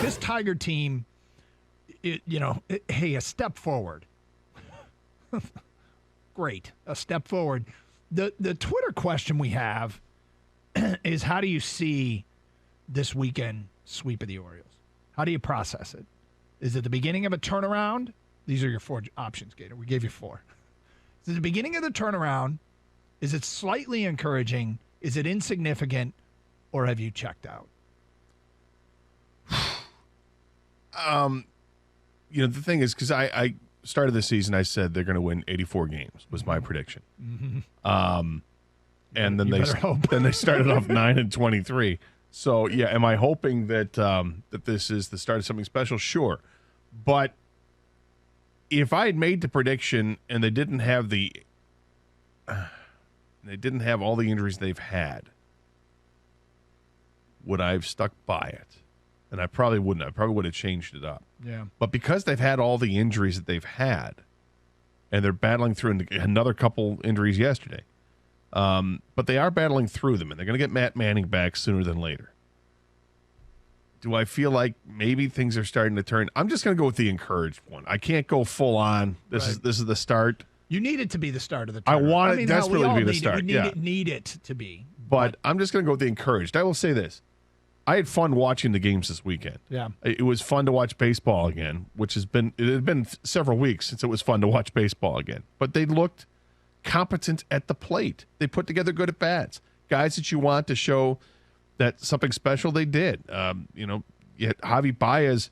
this Tiger team, hey, a step forward. Great, a step forward. The Twitter question we have is, how do you see this weekend sweep of the Orioles? How do you process it? Is it the beginning of a turnaround? These are your 4 options, Gator. We gave you 4. Is it the beginning of the turnaround? Is it slightly encouraging? Is it insignificant? Or have you checked out? The thing is, because I started the season, I said they're going to win 84 games, was my prediction. Mm-hmm. And then they started off 9-23. So, yeah, am I hoping that that this is the start of something special? Sure. But if I had made the prediction and they didn't have all the injuries they've had, would I have stuck by it? And I probably wouldn't. I probably would have changed it up. Yeah. But because they've had all the injuries that they've had, and they're battling through another couple injuries yesterday, but they are battling through them, and they're going to get Matt Manning back sooner than later. Do I feel like maybe things are starting to turn? I'm just going to go with the encouraged one. I can't go full on. This is the start. You need it to be the start of the turn. I want it desperately to be the start. We need it to be. But I'm just going to go with the encouraged. I will say this. I had fun watching the games this weekend. Yeah. It was fun to watch baseball again, it had been several weeks since it was fun to watch baseball again. But they looked competent at the plate. They put together good at-bats. Guys that you want to show that something special, they did. You had Javi Baez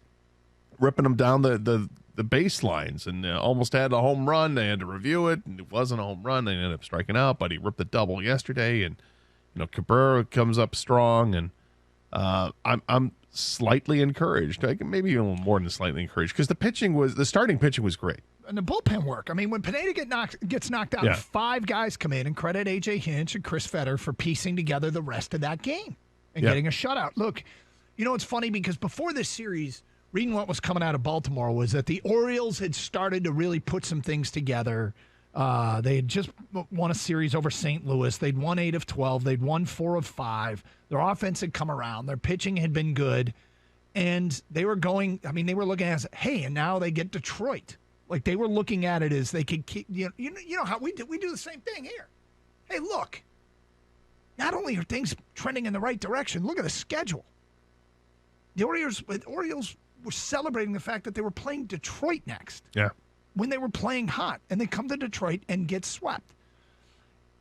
ripping them down the baselines and almost had a home run. They had to review it, and it wasn't a home run. They ended up striking out, but he ripped the double yesterday. And, Cabrera comes up strong, and I'm slightly encouraged. Maybe a little more than slightly encouraged, because the starting pitching was great. And the bullpen work. I mean, when Pineda gets knocked out, 5 guys come in, and credit A.J. Hinch and Chris Fetter for piecing together the rest of that game and getting a shutout. Look, it's funny because before this series, reading what was coming out of Baltimore was that the Orioles had started to really put some things together. They had just won a series over St. Louis. They'd won 8 of 12. They'd won 4 of 5. Their offense had come around. Their pitching had been good. And they were looking at it, hey, and now they get Detroit. Like, they were looking at it as they could keep, you know how we do the same thing here. Hey, look, not only are things trending in the right direction, look at the schedule. The Orioles were celebrating the fact that they were playing Detroit next. Yeah. When they were playing hot, and they come to Detroit and get swept.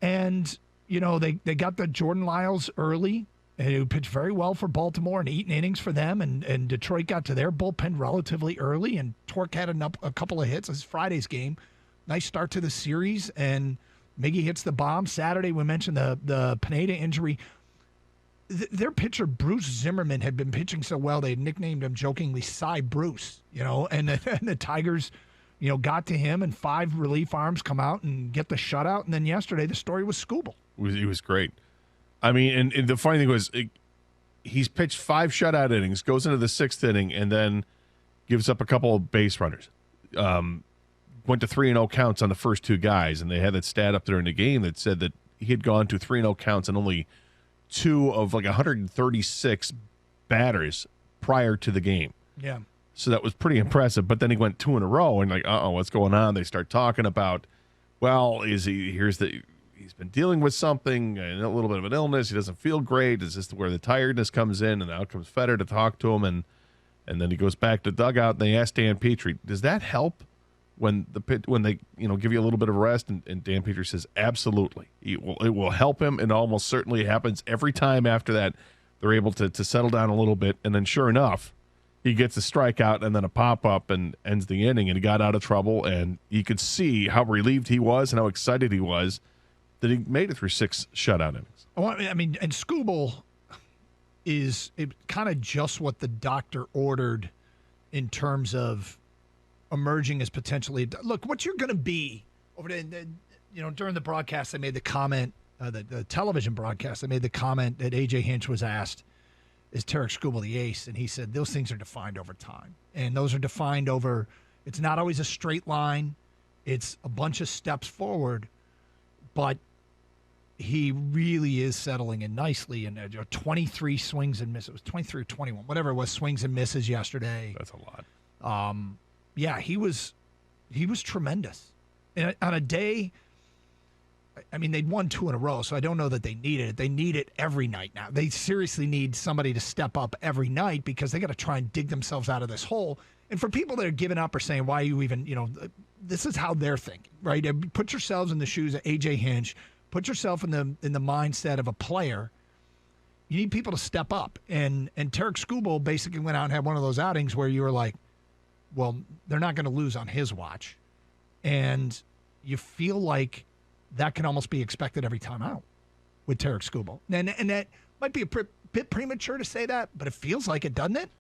And, they got the Jordan Lyles early, and who pitched very well for Baltimore and 8 innings for them, and Detroit got to their bullpen relatively early, and Torque had a couple of hits. This is Friday's game. Nice start to the series, and Miggy hits the bomb. Saturday, we mentioned the Pineda injury. Their pitcher, Bruce Zimmerman, had been pitching so well, they had nicknamed him jokingly Cy Bruce, and the Tigers got to him, and 5 relief arms come out and get the shutout. And then yesterday, the story was Skubal. He was great. I mean, and the funny thing was, he's pitched 5 shutout innings, goes into the 6th inning, and then gives up a couple of base runners. Went to 3-0 counts on the first 2 guys, and they had that stat up there in the game that said that he had gone to 3-0 counts on only 2 of 136 batters prior to the game. Yeah. So that was pretty impressive. But then he went 2 in a row, and what's going on? They start talking about, he's been dealing with something, a little bit of an illness. He doesn't feel great. Is this where the tiredness comes in? And out comes Fetter to talk to him, and then he goes back to dugout. And they ask Dan Petrie, does that help when they give you a little bit of rest? And Dan Petrie says, absolutely. It will help him, and almost certainly it happens every time after that. They're able to settle down a little bit, and then sure enough, he gets a strikeout and then a pop-up and ends the inning, and he got out of trouble, and you could see how relieved he was and how excited he was that he made it through 6 shutout innings. And Skubal is kind of just what the doctor ordered in terms of emerging as potentially. Look, what you're going to be over during the broadcast, they made the comment, the television broadcast, they made the comment that A.J. Hinch was asked, is Tarek Skubal the ace? And he said, those things are defined over time. And those are defined over, it's not always a straight line. It's a bunch of steps forward. But he really is settling in nicely. And 23 swings and misses. It was 23 or 21, whatever it was, swings and misses yesterday. That's a lot. Yeah, he was tremendous. And on a day, I mean, they'd won 2 in a row, so I don't know that they needed it. They need it every night now. They seriously need somebody to step up every night because they got to try and dig themselves out of this hole. And for people that are giving up or saying, why are you even, this is how they're thinking, right? Put yourselves in the shoes of A.J. Hinch. Put yourself in the mindset of a player. You need people to step up. And Tarek Skubal basically went out and had one of those outings where you were like, well, they're not going to lose on his watch. And you feel like that can almost be expected every time out with Tarek Skubal. And that might be a bit premature to say that, but it feels like it, doesn't it?